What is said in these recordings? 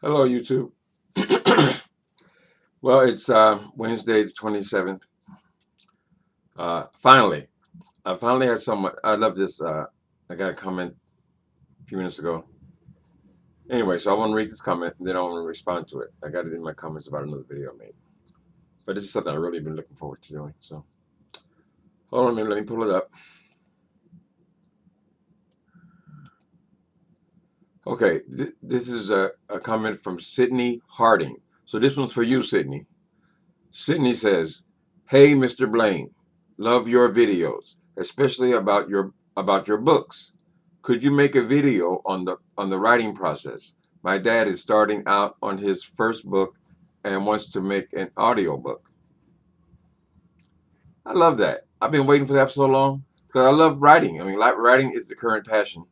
Hello, YouTube. Well, it's Wednesday, the 27th. Finally, I finally had someone. I love this. I got a comment a few minutes ago. Anyway, so I want to read this comment and then I want to respond to it. I got it in my comments about another video I made. But this is something I've really been looking forward to doing. So hold on a minute. Let me pull it up. Okay, this is a comment from Sydney Harding. So this one's for you, Sydney. Sydney says, "Hey, Mr. Blaine, love your videos, especially about your books. Could you make a video on the writing process? My dad is starting out on his first book and wants to make an audio book." I love that. I've been waiting for that for so long because I love writing. I mean, writing is the current passion.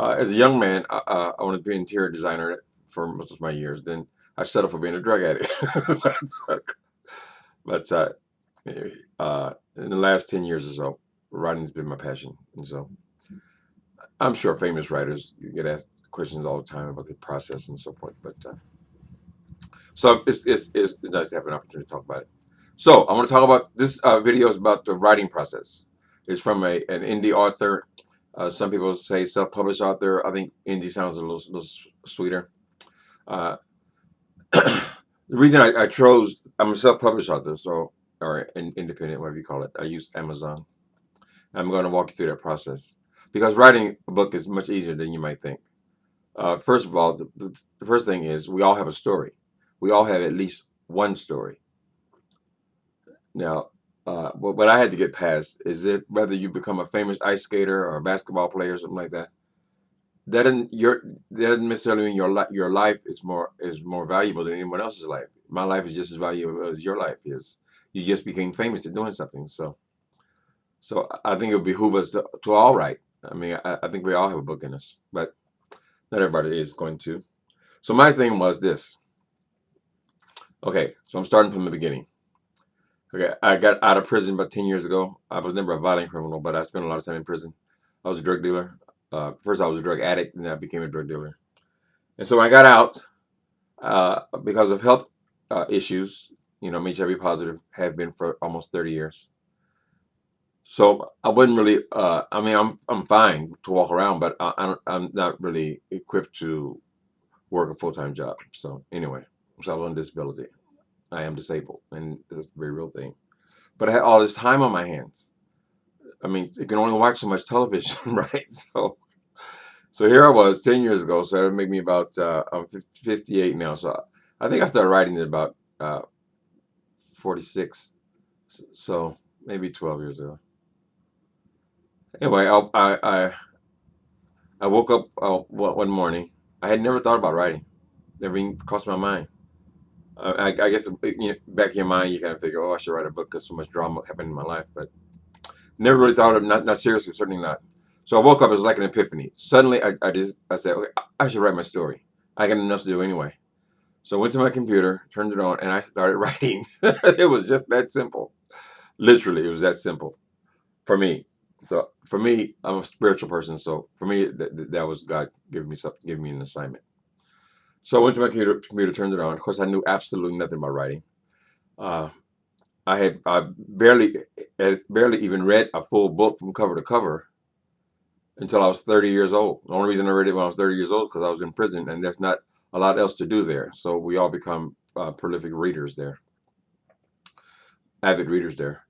As a young man, I wanted to be an interior designer for most of my years. Then I settled for being a drug addict. but Anyway, in the last 10 years or so, writing's been my passion. And so I'm sure famous writers, you get asked questions all the time about the process and so forth. But so it's nice to have an opportunity to talk about it. So I want to talk about this video is about the writing process. It's from an indie author. Some people say self-published author. I think indie sounds a little sweeter. Uh, the reason I chose, I'm a self-published author, so or independent, whatever you call it. I use Amazon. I'm going to walk you through that process because writing a book is much easier than you might think. First of all, the first thing is we all have a story. We all have at least one story. Now, what I had to get past is it whether you become a famous ice skater or a basketball player or something like that. That doesn't necessarily mean your life is more valuable than anyone else's life. My life is just as valuable as your life is. You just became famous at doing something. So I think it would behoove us to all write. I mean, I think we all have a book in us, but not everybody is going to. So my thing was this. Okay, so I'm starting from the beginning. Okay, I got out of prison about 10 years ago. I was never a violent criminal, but I spent a lot of time in prison. I was a drug dealer. First, I was a drug addict, and then I became a drug dealer. And so when I got out, because of health issues, I'm HIV positive, have been for almost 30 years. So I wasn't really. I mean, I'm fine to walk around, but I'm not really equipped to work a full-time job. So anyway, so I was on disability. I am disabled, and this is a very real thing. But I had all this time on my hands. I mean, you can only watch so much television, right? So here I was 10 years ago. So that would make me about I'm 58 now. So I think I started writing at about 46. So maybe 12 years ago. Anyway, I woke up one morning. I had never thought about writing. Never even crossed my mind. I guess back in your mind, you kind of figure, oh, I should write a book because so much drama happened in my life, but never really thought of not seriously, certainly not. So I woke up, it was like an epiphany. Suddenly, I said, okay, I should write my story. I got enough to do anyway. So I went to my computer, turned it on, and I started writing. It was just that simple. Literally, it was that simple for me. So for me, I'm a spiritual person. So for me, that was God giving me something, giving me an assignment. So I went to my computer, turned it on. Of course, I knew absolutely nothing about writing. Uh, I barely even read a full book from cover to cover until I was 30 years old. The only reason I read it when I was 30 years old is because I was in prison and there's not a lot else to do there. So we all become prolific readers there, avid readers there.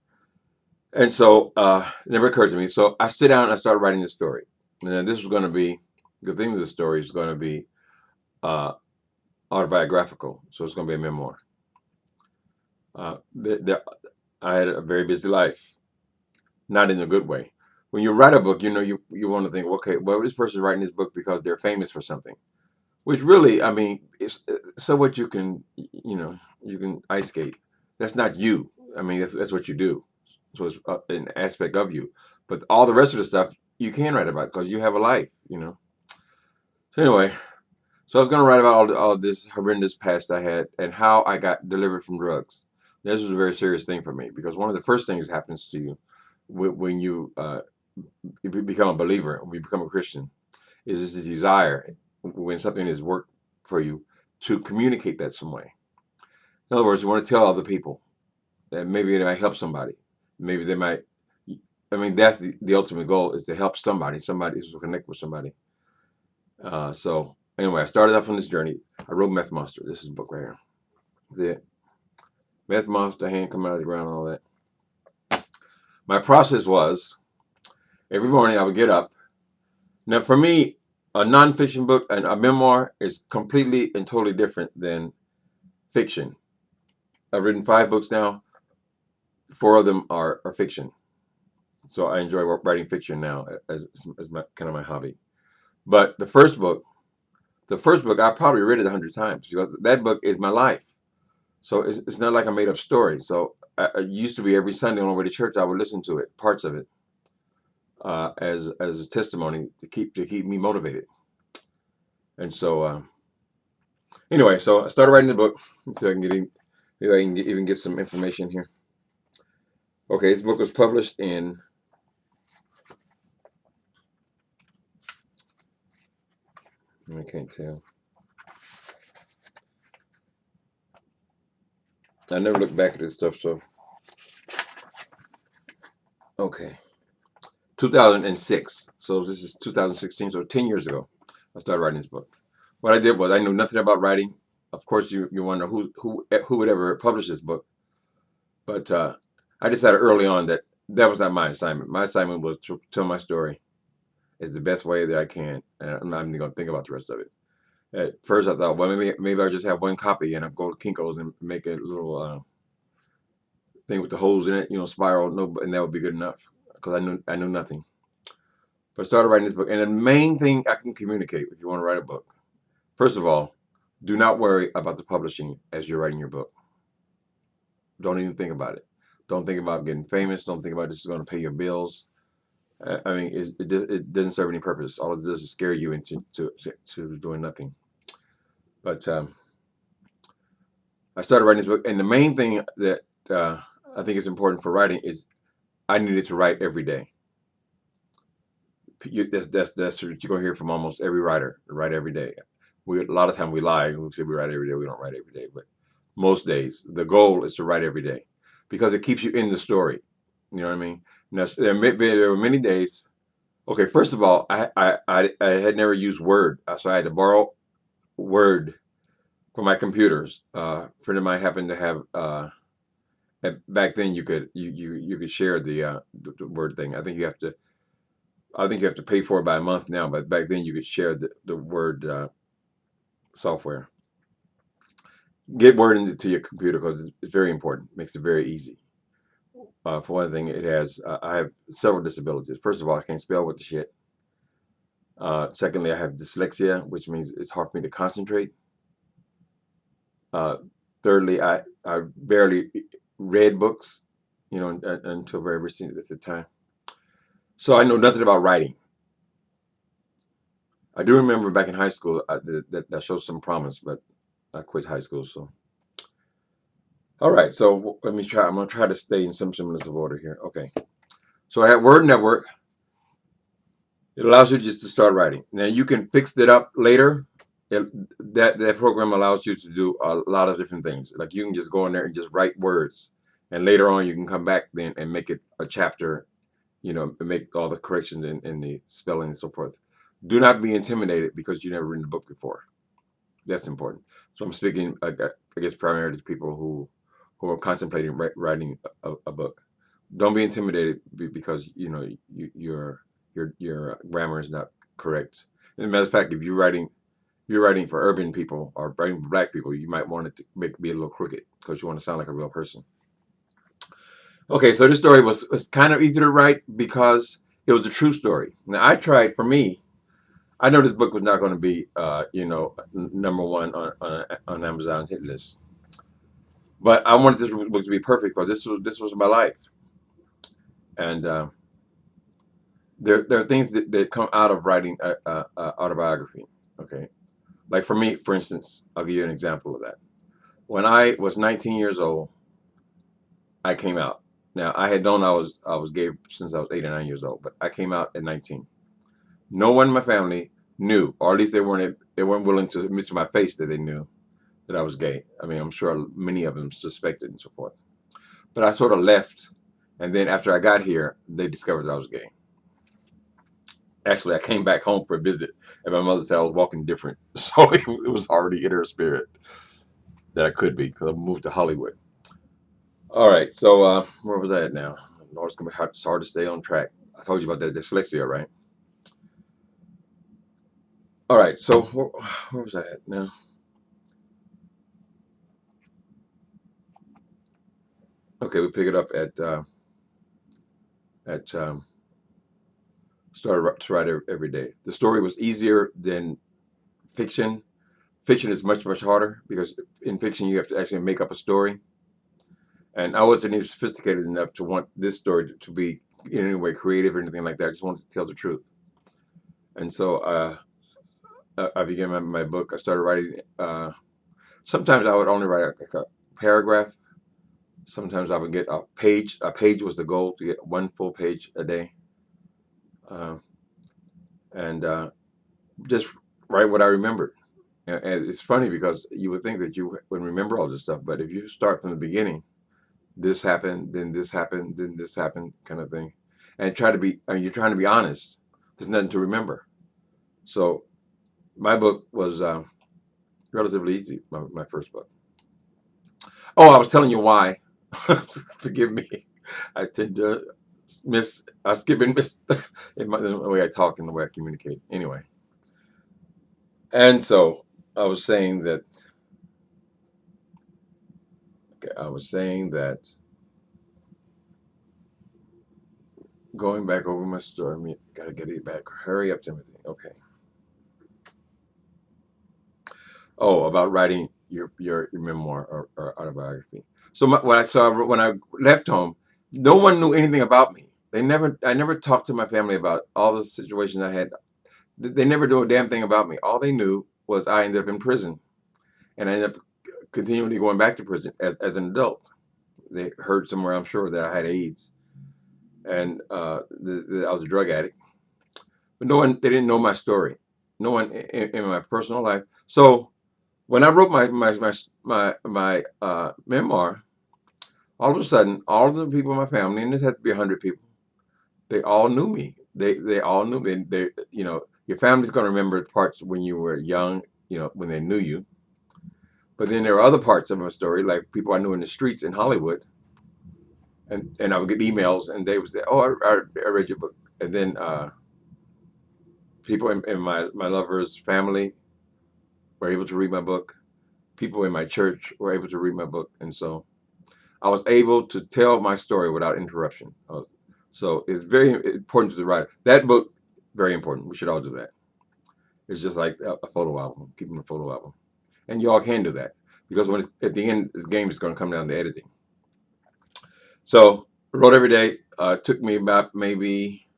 And so it never occurred to me. So I sit down and I started writing this story. And then this was going to be, the theme of the story is going to be uh, autobiographical. So it's going to be a memoir. Uh, the, the, I had a very busy life, not in a good way. When you write a book, you want to think, okay, well, this person's writing this book because they're famous for something. Which really, I mean, it's so what you can ice skate. That's not you. I mean, that's what you do. So it's an aspect of you. But all the rest of the stuff you can write about because you have a life. So anyway, so I was going to write about all this horrendous past I had and how I got delivered from drugs. This was a very serious thing for me because one of the first things that happens to you when you become a believer, when you become a Christian, is this desire when something has worked for you to communicate that some way. In other words, you want to tell other people that maybe it might help somebody. Maybe they might. I mean, that's the ultimate goal is to help somebody. Somebody is to connect with somebody. So anyway, I started off on this journey. I wrote Meth Monster. This is a book right here. That's it. Meth Monster, hand coming out of the ground, and all that. My process was every morning I would get up. Now, for me, a nonfiction book and a memoir is completely and totally different than fiction. I've written 5 books now. 4 of them are fiction. So I enjoy writing fiction now as my kind of my hobby. But the first book, I probably read it 100 times because that book is my life. So it's not like a made up story. So I used to be every Sunday on the way to church, I would listen to it, parts of it, as a testimony to keep me motivated. And so anyway, so I started writing the book. So I can maybe I can even get some information here. Okay, this book was published in I can't tell. I never look back at this stuff, so okay. 2006. So this is 2016, so 10 years ago. I started writing this book. What I did was I knew nothing about writing. Of course, you wonder who would ever publish this book. But I decided early on that was not my assignment. My assignment was to tell my story is the best way that I can, and I'm not even going to think about the rest of it. At first, I thought, well, maybe I'll just have one copy and I'll go to Kinko's and make a little thing with the holes in it, spiral, no, and that would be good enough because I knew nothing. But I started writing this book, and the main thing I can communicate if you want to write a book, first of all, do not worry about the publishing as you're writing your book. Don't even think about it. Don't think about getting famous. Don't think about this is going to pay your bills. I mean, it doesn't serve any purpose. All it does is scare you into doing nothing. But I started writing this book, and the main thing that I think is important for writing is I needed to write every day. That's what you're gonna hear from almost every writer. Write every day. A lot of time we lie. We say we write every day. We don't write every day, but most days the goal is to write every day because it keeps you in the story. You know what I mean? Now, there were many days. Okay, first of all, I had never used Word, so I had to borrow Word for my computers. A friend of mine happened to have. Back then, you could share the Word thing. I think you have to pay for it by a month now, but back then you could share the Word software. Get Word into your computer because it's very important. It makes it very easy. For one thing, I have several disabilities. First of all, I can't spell with the shit. Secondly, I have dyslexia, which means it's hard for me to concentrate. Thirdly, I barely read books, until very recent at the time. So I know nothing about writing. I do remember back in high school that showed some promise, but I quit high school. So, all right. So let me try. I'm gonna try to stay in some semblance of order here. Okay. So I have Word Network. It allows you just to start writing. Now you can fix it up later. That program allows you to do a lot of different things. Like you can just go in there and just write words, and later on you can come back then and make it a chapter. Make all the corrections in the spelling and so forth. Do not be intimidated because you've never written a book before. That's important. So I'm speaking, I guess, primarily to people who are contemplating writing a book. Don't be intimidated because your grammar is not correct. As a matter of fact, if you're writing for urban people or writing for black people, you might want it to be a little crooked because you want to sound like a real person. Okay, so this story was kind of easy to write because it was a true story. Now for me, I know this book was not going to be, number one on Amazon hit list, but I wanted this book to be perfect because this was my life, and there are things that come out of writing a autobiography. Okay, like for me, for instance, I'll give you an example of that. When I was 19 years old, I came out. Now I had known I was gay since I was 8 or 9 years old, but I came out at 19. No one in my family knew, or at least they weren't willing to admit to my face that they knew that I was gay. I mean, I'm sure many of them suspected and so forth. But I sort of left, and then after I got here, they discovered that I was gay. Actually, I came back home for a visit, and my mother said I was walking different, so it was already in her spirit that I could be because I moved to Hollywood. All right, so where was I at now? Lord, it's hard to stay on track. I told you about that dyslexia, right? All right, so where was I at now? Okay, we pick it up at started to write every day. The story was easier than fiction. Fiction is much harder because in fiction you have to actually make up a story, and I wasn't even sophisticated enough to want this story to be in any way creative or anything like that. I just wanted to tell the truth, and so I began my book. I started writing. Sometimes I would only write like a paragraph. Sometimes I would get a page. A page was the goal, to get one full page a day, uh, and just write what I remembered. And it's funny because you would think that you would remember all this stuff, but if you start from the beginning, this happened, then this happened, then this happened, kind of thing, and try to be, I mean, you're trying to be honest. There's nothing to remember. So my book was relatively easy. My first book. Oh, I was telling you why. Forgive me. I tend to I skip and miss in the way I talk and the way I communicate. Anyway, and so I was saying that. Okay, I was saying that going back over my story. I mean, gotta get it back. Hurry up, Timothy. Okay. Oh, about writing your memoir or autobiography. So when I left home, no one knew anything about me. I never talked to my family about all the situations I had. They never knew a damn thing about me. All they knew was I ended up in prison, and I ended up continually going back to prison as an adult. They heard somewhere, I'm sure, that I had AIDS and that I was a drug addict. But they didn't know my story. No one in my personal life. So when I wrote my memoir, all of a sudden, all of the people in my family, and this had to be 100 people, they all knew me. They all knew me. Your family's going to remember parts when you were young, when they knew you. But then there are other parts of my story, like people I knew in the streets in Hollywood, and I would get emails, and they would say, "Oh, I read your book." And then people in my lover's family were able to read my book. People in my church were able to read my book, and so I was able to tell my story without interruption. So it's very important to the writer. That book, very important. We should all do that. It's just like a photo album, keeping a photo album. And you all can do that because when at the end, the game is going to come down to editing. So wrote every day. Took me about maybe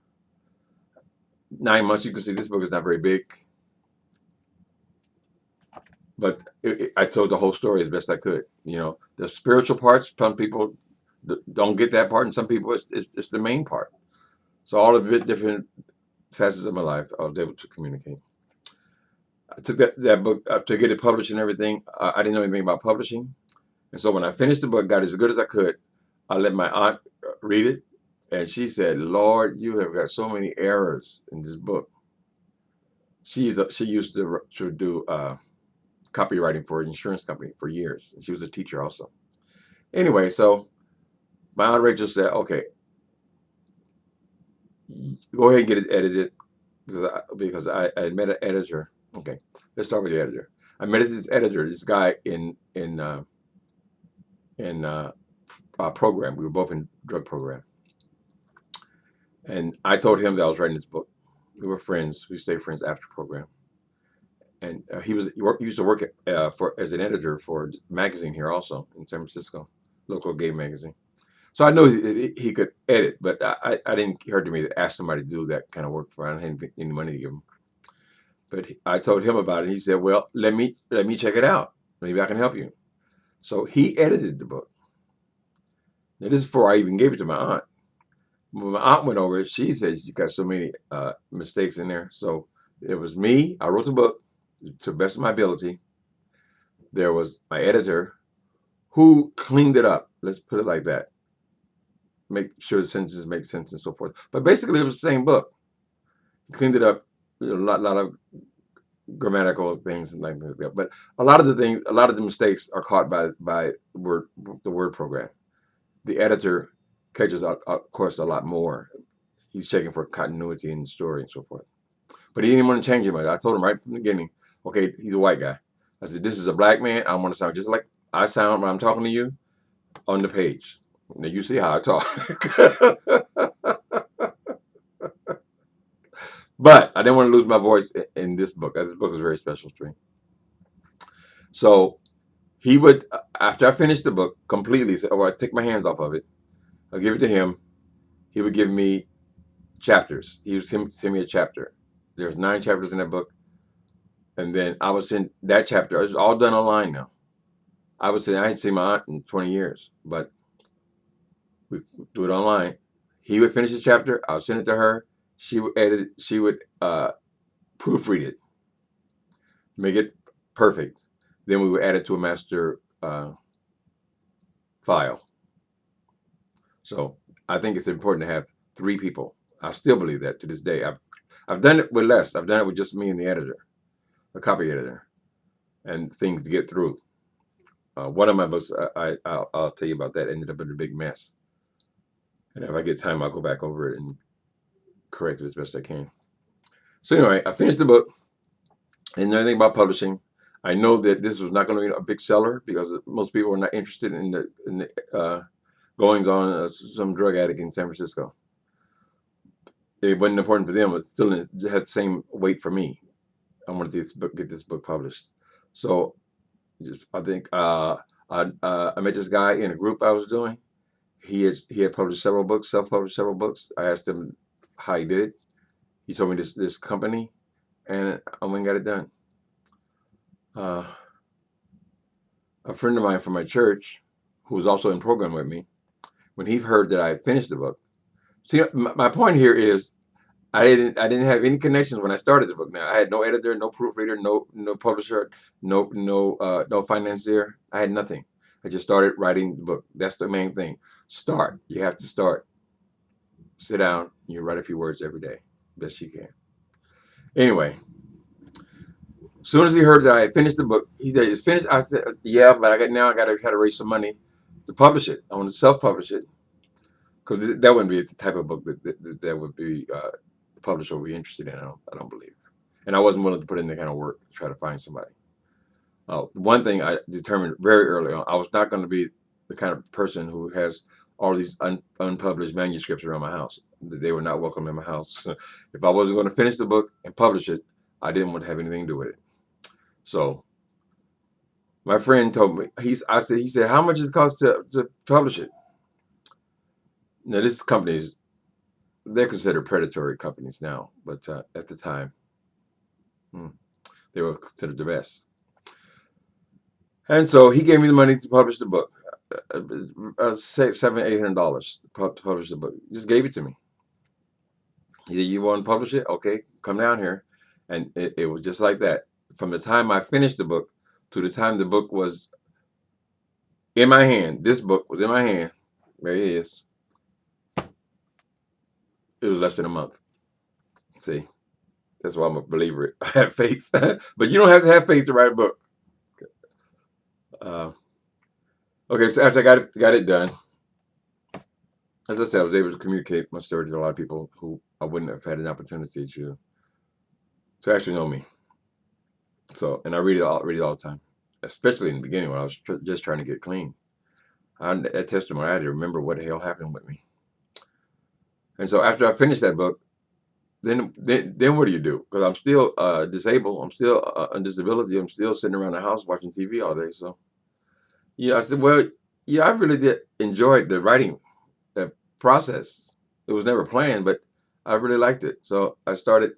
9 months. You can see this book is not very big, but I told the whole story as best I could. The spiritual parts, some people don't get that part, and some people it's the main part. So all of it, different facets of my life, I was able to communicate. I took that book to get it published and everything. I didn't know anything about publishing, and so when I finished the book, got as good as I could, I let my aunt read it, and she said, "Lord, you have got so many errors in this book." She used to do copywriting for an insurance company for years. She was a teacher also. Anyway, so my aunt Rachel said, "Okay, go ahead and get it edited," because I met an editor. Okay, let's start with the editor. I met this editor, this guy in program. We were both in drug program, and I told him that I was writing this book. We were friends. We stayed friends after program, and he used to work for as an editor for a magazine here also in San Francisco, local gay magazine. So I know he could edit, but I didn't care to me to ask somebody to do that kind of work for. I didn't have any money to give him. But I told him about it. And he said, "Well, let me check it out. Maybe I can help you." So he edited the book. Now this is before I even gave it to my aunt. When my aunt went over it, she said she got so many mistakes in there. So It was me. I wrote the book to the best of my ability. There was my editor who cleaned it up. Let's put it like that. Make sure the sentences make sense and so forth. But basically, it was the same book. He cleaned it up. A lot of grammatical things and like that. But a lot of the things, a lot of the mistakes are caught by the word program. The editor catches, of course, a lot more. He's checking for continuity in the story and so forth. But he didn't want to change it much. I told him right from the beginning, okay, he's a white guy. I said, this is a black man. I want to sound just like I sound when I'm talking to you on the page. Now you see how I talk. But I didn't want to lose my voice in this book. This book is very special to me. So he would, after I finished the book completely, or I'd take my hands off of it, I'll give it to him. He would give me chapters. He would send me a chapter. There's 9 chapters in that book. And then I would send that chapter. It's all done online now. I would say I hadn't seen my aunt in 20 years, but we do it online. He would finish the chapter. I'll send it to her. She would edit it. She would proofread it, make it perfect. Then we would add it to a master file. So I think it's important to have 3 people. I still believe that to this day. I've done it with less. I've done it with just me and the editor, the copy editor, and things to get through. One of my books, I'll tell you about that, ended up in a big mess. And if I get time, I'll go back over it and correct it as best I can. So anyway, I finished the book. I didn't know anything about publishing. I know that this was not going to be a big seller because most people were not interested in the goings on of some drug addict in San Francisco. It wasn't important for them. It still had the same weight for me. I wanted to get this book published. So I think I met this guy in a group I was doing. He had published several books, self-published several books. I asked him how he did it. He told me this company, and I went and got it done. A friend of mine from my church, who was also in program with me, when he heard that I had finished the book. See, my point here is I didn't have any connections when I started the book. Now I had no editor, no proofreader, no publisher, no financier. I had nothing. I just started writing the book. That's the main thing. Start. You have to start. Sit down. You write a few words every day, best you can. Anyway, as soon as he heard that I had finished the book, he said, "It's finished." I said, "Yeah, but I got to raise some money to publish it. I want to self-publish it because that wouldn't be the type of book that would be the publisher would be interested in. I don't believe, and I wasn't willing to put in the kind of work to try to find somebody. One thing I determined very early on, I was not going to be the kind of person who has all these unpublished manuscripts around my house. They were not welcome in my house. If I wasn't going to finish the book and publish it, I didn't want to have anything to do with it. So my friend told me, he said, how much does it cost to publish it? Now, this companies, they're considered predatory companies now, but at the time, they were considered the best. And so he gave me the money to publish the book, $700-800 to publish the book. He just gave it to me. He said, "You want to publish it? Okay, come down here." And it was just like that. From the time I finished the book to the time the book was in my hand, this book was in my hand. There it is. It was less than a month. See, that's why I'm a believer. I have faith, but you don't have to have faith to write a book. Okay, so after I got it done, as I said, I was able to communicate my story to a lot of people who I wouldn't have had an opportunity to actually know me. So, and I read it all the time, especially in the beginning when I was just trying to get clean. That testimony, I had to remember what the hell happened with me. And so after I finished that book, then what do you do? Because I'm still disabled. I'm still on disability. I'm still sitting around the house watching TV all day. So, yeah, I said, well, yeah, I really did enjoy the writing process. It was never planned, but I really liked it. So I started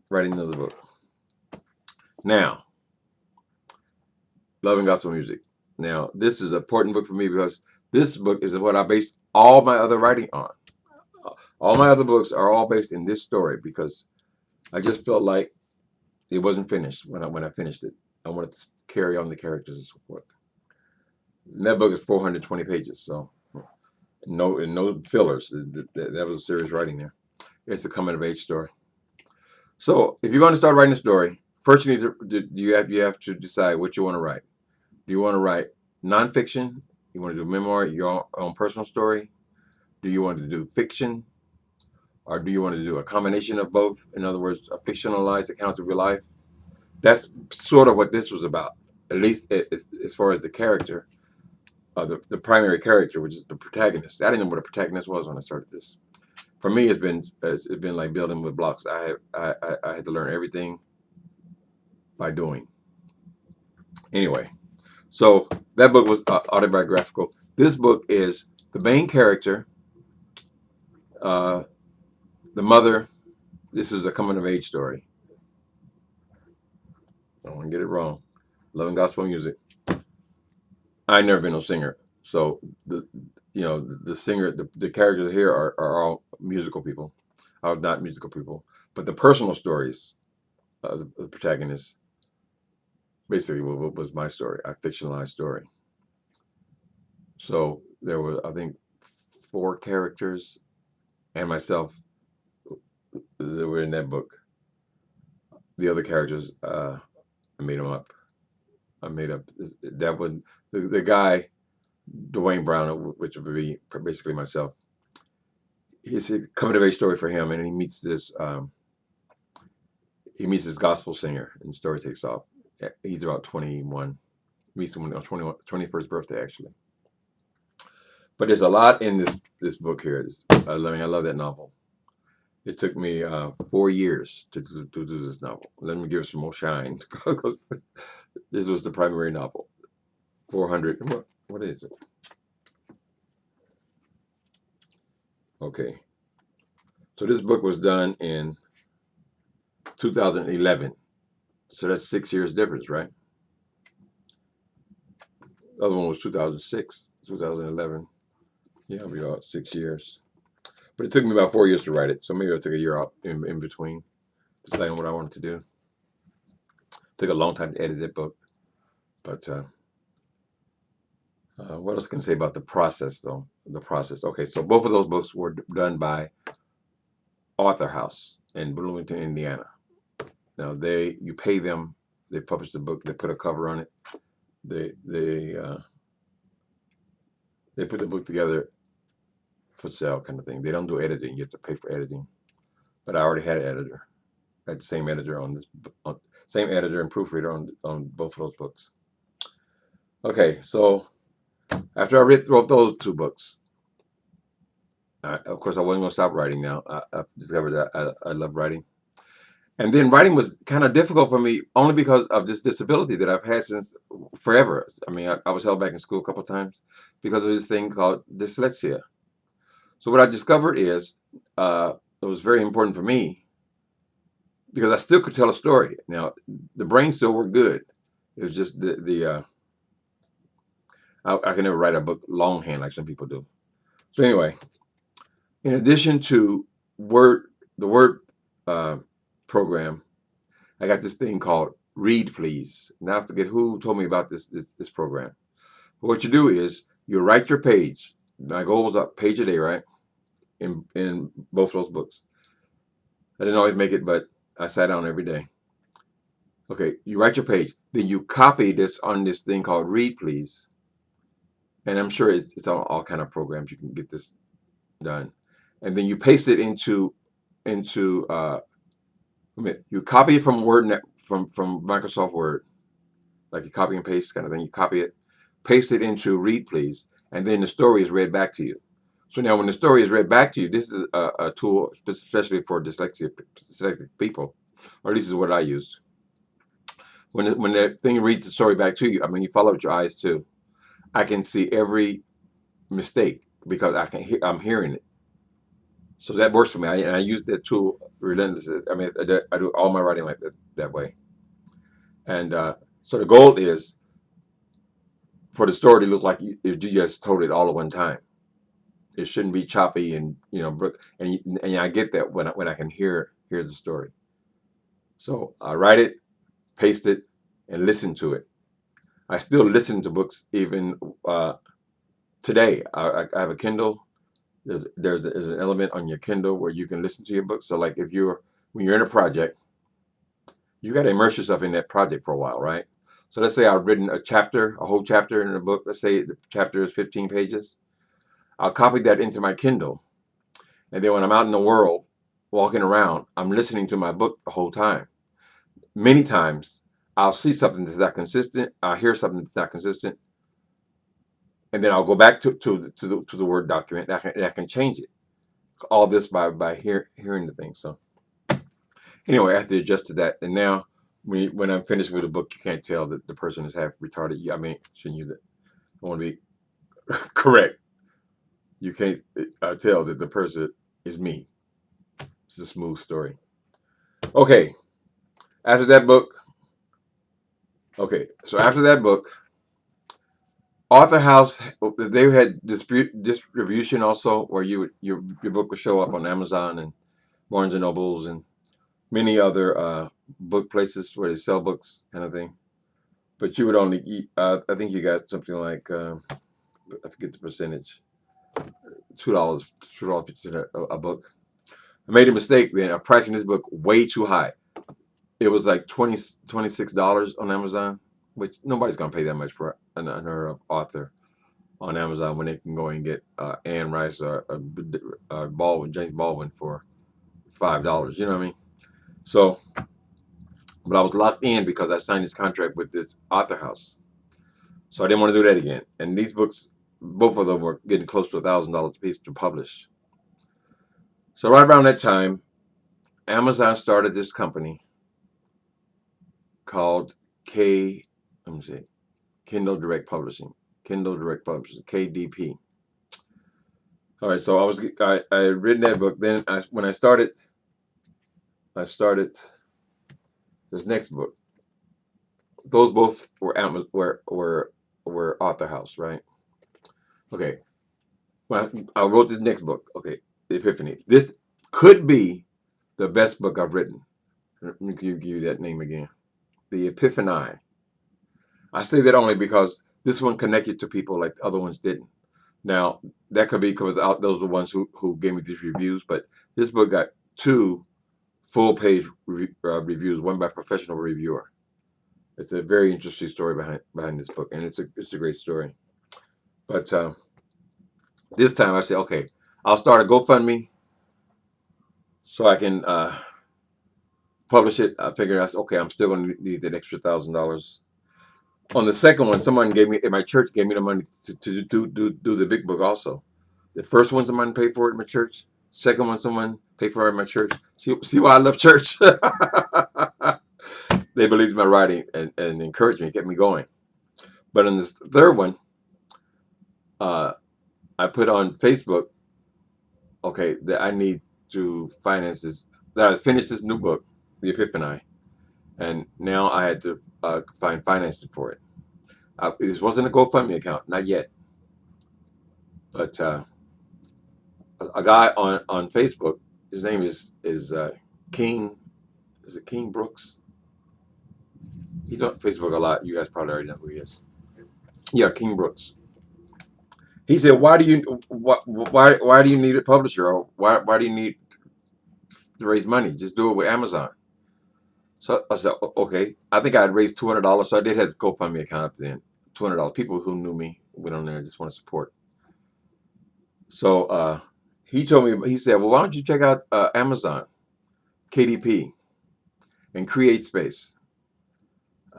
writing another book. Now, Loving Gospel Music. Now, this is an important book for me because this book is what I base all my other writing on. All my other books are all based in this story because I just felt like it wasn't finished when I finished it. I wanted to carry on the characters and so forth. And that book is 420 pages, so no fillers. That was a serious writing there. It's a coming of age story. So if you're going to start writing a story, first you need to you have to decide what you want to write. Do you want to write nonfiction? You want to do memoir, your own personal story? Do you want to do fiction, or do you want to do a combination of both? In other words, a fictionalized account of your life. That's sort of what this was about, at least as far as the character, the primary character, which is the protagonist. I didn't know what a protagonist was when I started this. For me, it's been like building with blocks. I had to learn everything by doing. Anyway, so that book was autobiographical. This book is the main character, uh, the mother. This is a coming of age story. I don't want to get it wrong. Loving gospel music. I never been no singer, so the singer, the characters here are all musical people. Are not musical people, but the personal stories of the protagonist basically what was my story, a fictionalized story. So there were, I think, four characters and myself that were in that book. The other characters, I made them up. I made up that one. The guy, Dwayne Brown, which would be basically myself. It's a coming of age story for him, and he meets this gospel singer, and the story takes off. He's about 21. Meets him on 21st birthday, actually. But there's a lot in this book here. I love that novel. It took me 4 years to do this novel. Let me give it some more shine because this was the primary novel. 400. What is it? Okay. So this book was done in 2011. So that's 6 years difference, right? The other one was 2006, 2011. Yeah, we got 6 years. But it took me about 4 years to write it. So maybe I took a year out in between deciding what I wanted to do. It took a long time to edit that book. But what else can I say about the process, though? The process. Okay, so both of those books were done by Author House in Bloomington, Indiana. Now you pay them. They publish the book. They put a cover on it. They they uh, they put the book together for sale, kind of thing. They don't do editing. You have to pay for editing. But I already had an editor. I had the same editor same editor and proofreader on both of those books. Okay, so after I wrote those two books, of course I wasn't going to stop writing. Now I discovered that I love writing, and then writing was kind of difficult for me only because of this disability that I've had since forever. I mean, I was held back in school a couple of times because of this thing called dyslexia. So what I discovered is it was very important for me because I still could tell a story. Now the brain still worked good. It was just I can never write a book longhand like some people do. So anyway, in addition to the word uh, program, I got this thing called Read Please. Now I forget who told me about this program. But what you do is you write your page. My goal was a page a day, right? In both of those books. I didn't always make it, but I sat down every day. Okay, you write your page, then you copy this on this thing called Read Please, and I'm sure it's on all kind of programs you can get this done, and then you paste it into you copy it from from Microsoft Word, like you copy and paste kind of thing. You copy it, paste it into Read Please, and then the story is read back to you. So now when the story is read back to you, this is a tool especially for dyslexic people, or this is what I use. When the thing reads the story back to you, I mean, you follow with your eyes too. I can see every mistake because I'm hearing it. So that works for me. I use that tool relentlessly. I mean, I do all my writing like that way. And so the goal is for the story to look like you just told it all at one time. It shouldn't be choppy and and I get that when I can hear the story. So I write it, paste it, and listen to it. I still listen to books even today. I have a Kindle. There's an element on your Kindle where you can listen to your books. So like if you're when you're in a project, you got to immerse yourself in that project for a while, right? So let's say I've written a whole chapter in a book. Let's say the chapter is 15 pages. I'll copy that into my Kindle, and then when I'm out in the world, walking around, I'm listening to my book the whole time. Many times, I'll see something that's not consistent. I'll hear something that's not consistent, and then I'll go back to the Word document. And I can change it. All this by hearing the thing. So anyway, I have to adjust to that. And now, when I'm finished with a book, you can't tell that the person is half retarded. I mean, shouldn't use it. I want to be correct. You can't tell that the person is me. It's a smooth story. Okay, after that book. Okay, so after that book, Author House, they had distribution also, where your book would show up on Amazon and Barnes and Nobles and many other book places where they sell books, kind of thing. But you would only eat. I think you got something like I forget the percentage, $2, $2.50 a book. I made a mistake then. I'm pricing this book way too high. It was like $26 on Amazon, which nobody's gonna pay that much for an unheard of author on Amazon when they can go and get Anne Rice or Baldwin, James Baldwin for $5. You know what I mean? So, but I was locked in because I signed this contract with this author house. So I didn't want to do that again. And these books, both of them were getting close to $1,000 a piece to publish. So right around that time, Amazon started this company called let me see, Kindle Direct Publishing, KDP. All right, so I had written that book. Then when I started this next book. Those both were Author House, right? Okay. Well, I wrote this next book. Okay, The Epiphany. This could be the best book I've written. Let me give you that name again. The Epiphany. I say that only because this one connected to people like the other ones didn't. Now, that could be because those are the ones who gave me these reviews, but this book got two full-page reviews, one by a professional reviewer. It's a very interesting story behind this book, and it's a great story. But this time I said, okay, I'll start a GoFundMe so I can publish it. I figured okay, I'm still going to need that extra $1,000. On the second one, someone gave me, in my church, gave me the money to do the big book also. The first one, someone paid for it in my church. Second one, someone paid for it in my church. See why I love church? They believed in my writing and encouraged me, kept me going. But in this third one, I put on Facebook, okay, that I need to finance this, that I finished this new book, The Epiphany, and now I had to find financing for it. This wasn't a GoFundMe account, not yet, but a guy on Facebook, his name is King, is it King Brooks? He's on Facebook a lot. You guys probably already know who he is. Yeah, King Brooks. He said, why do you need a publisher, or why do you need to raise money? Just do it with Amazon. So I said, okay. I think I had raised $200, so I did have a GoFundMe account up then. $200. People who knew me went on there and just want to support. So he told me, he said, well, why don't you check out Amazon, KDP, and Create Space?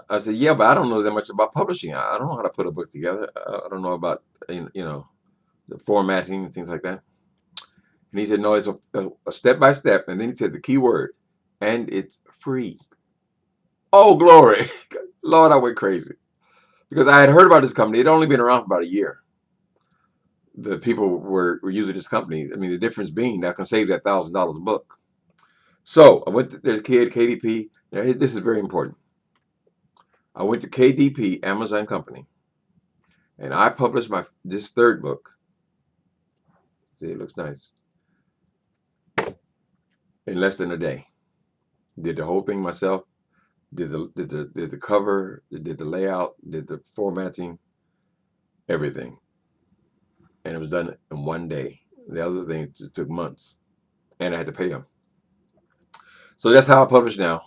I said, yeah, but I don't know that much about publishing. I don't know how to put a book together. I don't know about the formatting and things like that. And he said, no, it's a step by step. And then he said the key word, and it's free. Oh, glory. Lord, I went crazy. Because I had heard about this company. It had only been around for about a year. The people were using this company. I mean, the difference being I can save that $1,000 a book. So I went to the KDP. Now, this is very important. I went to KDP, Amazon company, and I published this third book. See, it looks nice. In less than a day. Did the whole thing myself. Did the cover, did the layout, did the formatting, everything, and it was done in one day. The other thing took months, and I had to pay them. So that's how I publish now.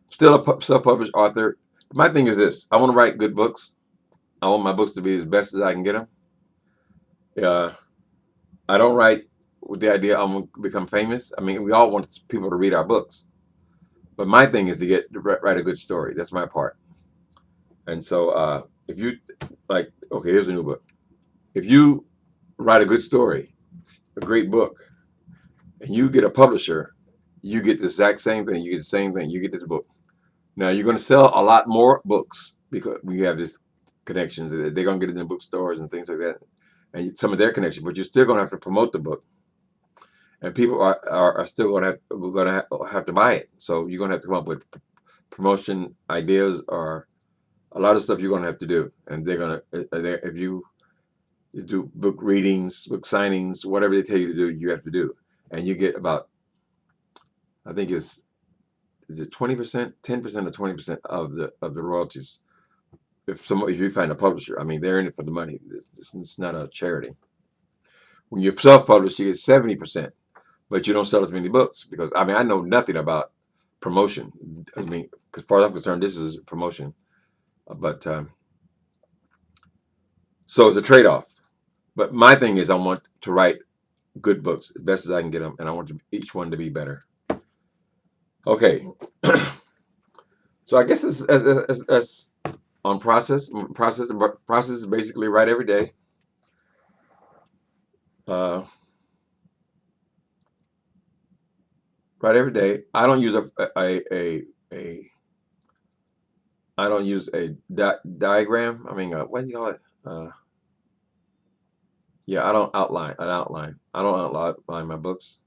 Still a self-published author. My thing is this: I want to write good books. I want my books to be as best as I can get them. Uh, I don't write with the idea I'm gonna become famous. I mean, we all want people to read our books, but my thing is to write a good story. That's my part. And so, if you like, okay, here's a new book. If you write a good story, a great book, and you get a publisher, you get the exact same thing. You get the same thing. You get this book. Now you're going to sell a lot more books because we have this connections. They're going to get it in bookstores and things like that, and some of their connections. But you're still going to have to promote the book, and people are still going to have to buy it. So you're going to have to come up with promotion ideas or a lot of stuff you're going to have to do. And they're going to if you do book readings, book signings, whatever they tell you to do, you have to do, and you get about, I think is it 20%, 10% or 20% of the royalties. If you find a publisher, I mean, they're in it for the money. It's not a charity. When you're self-published, you get 70%, but you don't sell as many books because I mean I know nothing about promotion. I mean, as far as I'm concerned, this is promotion, but so it's a trade-off. But my thing is, I want to write good books as best as I can get them, and I want each one to be better. Okay, so I guess it's as on process. Process is basically write every day. Uh, write every day. I don't use a I don't use a diagram. I mean, what do you call it? Yeah, I don't outline. An outline. I don't outline my books.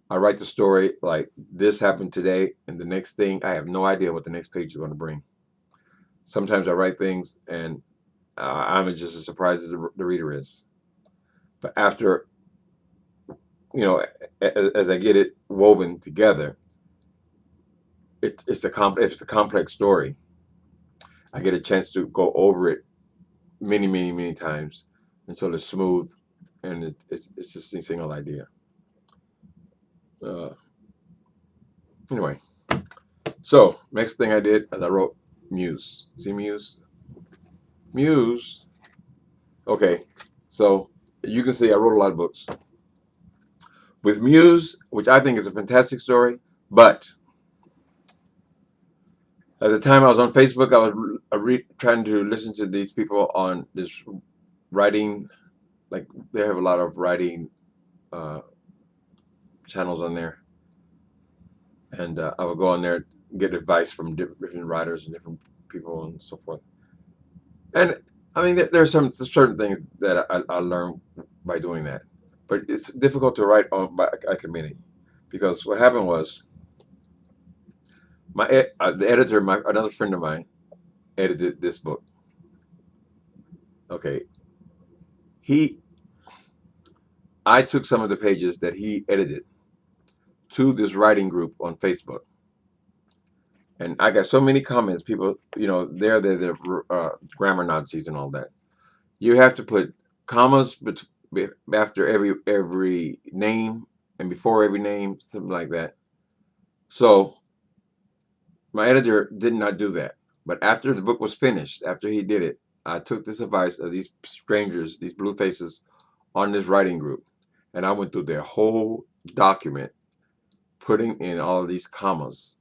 I write the story like this happened today, and the next thing I have no idea what the next page is going to bring. Sometimes I write things, and I'm just as surprised as the reader is. But after as I get it woven together, it's a complex story. I get a chance to go over it many, many, many times until it's smooth, and it's just a single idea. Uh, anyway, so next thing I did is I wrote Muse. See Muse? Muse. Okay, so you can see I wrote a lot of books with Muse, which I think is a fantastic story. But at the time I was on Facebook, I was trying to listen to these people on this writing. Like they have a lot of writing uh, channels on there, and I would go on there, get advice from different writers and different people and so forth. And I mean, there are some certain things that I learned by doing that, but it's difficult to write on by a committee because what happened was the editor, another friend of mine, edited this book. Okay, he I took some of the pages that he edited to this writing group on Facebook. And I got so many comments. People, they're grammar Nazis and all that. You have to put commas after every name and before every name, something like that. So my editor did not do that. But after the book was finished, after he did it, I took this advice of these strangers, these blue faces on this writing group, and I went through their whole document, putting in all of these commas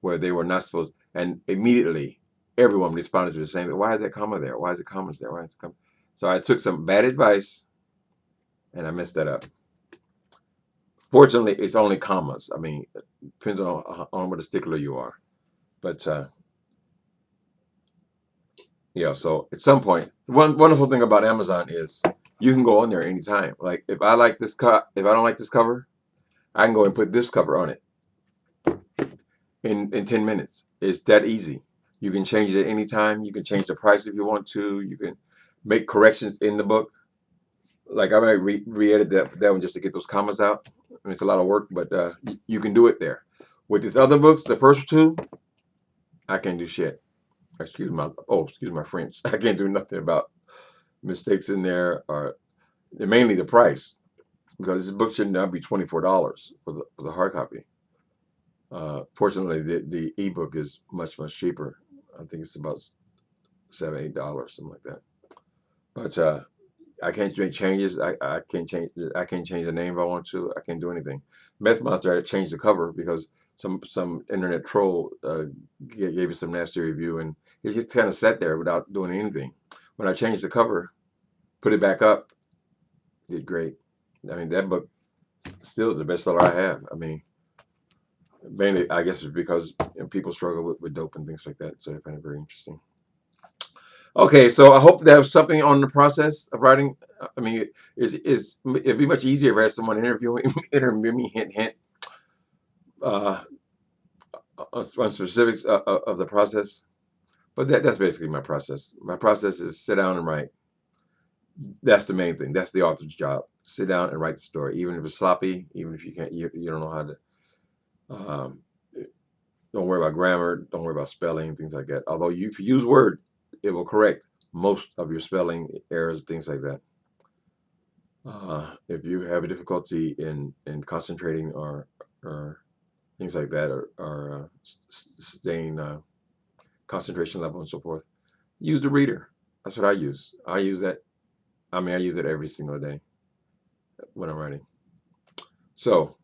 where they were not supposed. And immediately, everyone responded to the same. Why is that comma there? Why is the commas there? Why is it comma? So I took some bad advice, and I messed that up. Fortunately, it's only commas. I mean, it depends on what a stickler you are. But yeah, so at some point, one wonderful thing about Amazon is you can go on there anytime. Like if I don't like this cover, I can go and put this cover on it in 10 minutes. It's that easy. You can change it at any time. You can change the price if you want to. You can make corrections in the book. Like I might re-edit that one just to get those commas out. I mean, it's a lot of work, but you can do it there. With these other books, the first two, I can't do shit. Excuse my French. I can't do nothing about mistakes in there, or mainly the price, because this book should now be $24 for the hard copy. Fortunately, the ebook is much cheaper. I think it's about $7, $8, something like that. But I can't make changes. I can't change. I can't change the name if I want to. I can't do anything. Meth Monster, I changed the cover because some internet troll gave it some nasty review, and it just kind of sat there without doing anything. When I changed the cover, put it back up, did great. I mean, that book still is the bestseller I have. I mean, mainly I guess it's because people struggle with dope and things like that, so I find it very interesting. Okay, so I hope that was something on the process of writing. I mean, it'd be much easier if I had someone interview me, hint, uh, on specifics of the process. But that's basically my process. My process is sit down and write. That's the main thing. That's the author's job. Sit down and write the story, even if it's sloppy, even if you don't know how to. Um, don't worry about grammar. Don't worry about spelling, things like that. Although if you use Word, it will correct most of your spelling errors, things like that. If you have a difficulty in concentrating or things like that, or staying concentration level and so forth, use the reader. That's what I use. I use that. I mean, I use it every single day when I'm writing. So,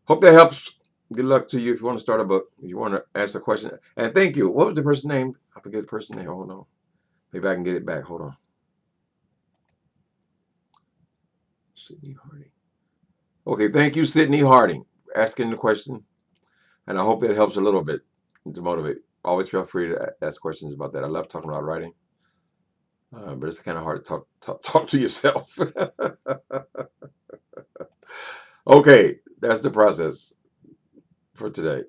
hope that helps. Good luck to you if you want to start a book. If you want to ask a question. And thank you. What was the person's name? I forget the person's name. Hold on. Maybe I can get it back. Hold on. Sydney Harding. Okay, thank you, Sydney Harding, for asking the question. And I hope that helps a little bit to motivate. Always feel free to ask questions about that. I love talking about writing, but it's kind of hard to talk to yourself. Okay, that's the process for today.